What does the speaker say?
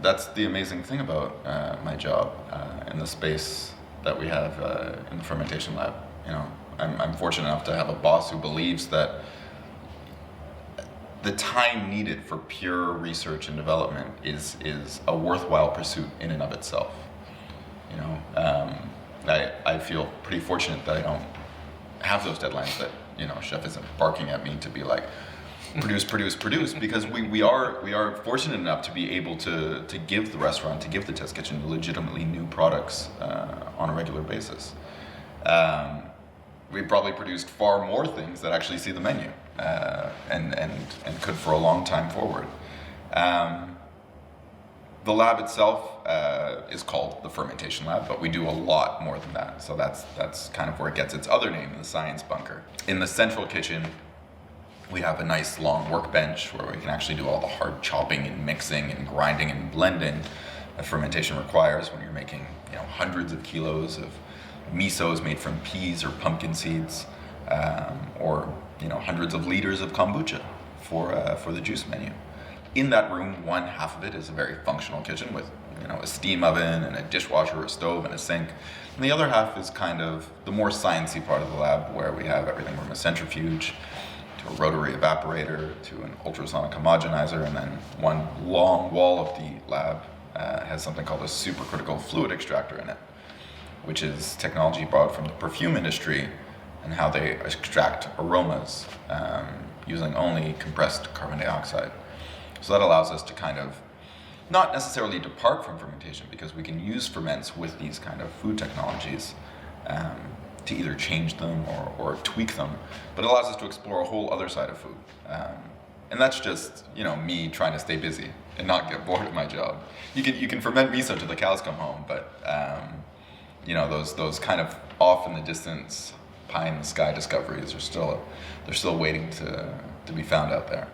that's the amazing thing about my job in the space that we have in the fermentation lab. You know, I'm fortunate enough to have a boss who believes that the time needed for pure research and development is a worthwhile pursuit in and of itself. You know, I feel pretty fortunate that I don't have those deadlines that, you know, chef isn't barking at me to be like, produce, because we are fortunate enough to be able to give the restaurant, to give the test kitchen legitimately new products on a regular basis. We probably produced far more things that actually see the menu and could for a long time forward. The lab itself is called the Fermentation Lab, but we do a lot more than that. So that's kind of where it gets its other name, the Science Bunker. In the central kitchen, we have a nice long workbench where we can actually do all the hard chopping and mixing and grinding and blending that fermentation requires when you're making, you know, hundreds of kilos of misos made from peas or pumpkin seeds, or, you know, hundreds of liters of kombucha for the juice menu. In that room, one half of it is a very functional kitchen with, you know, a steam oven and a dishwasher, a stove, and a sink. And the other half is kind of the more sciencey part of the lab, where we have everything from a centrifuge to a rotary evaporator to an ultrasonic homogenizer, and then one long wall of the lab has something called a supercritical fluid extractor in it, which is technology brought from the perfume industry and how they extract aromas using only compressed carbon dioxide. So that allows us to kind of not necessarily depart from fermentation, because we can use ferments with these kind of food technologies to either change them or tweak them, but it allows us to explore a whole other side of food. And that's just, you know, me trying to stay busy and not get bored of my job. You can ferment miso till the cows come home, but you know, those kind of off in the distance, pie in the sky discoveries they're still waiting to be found out there.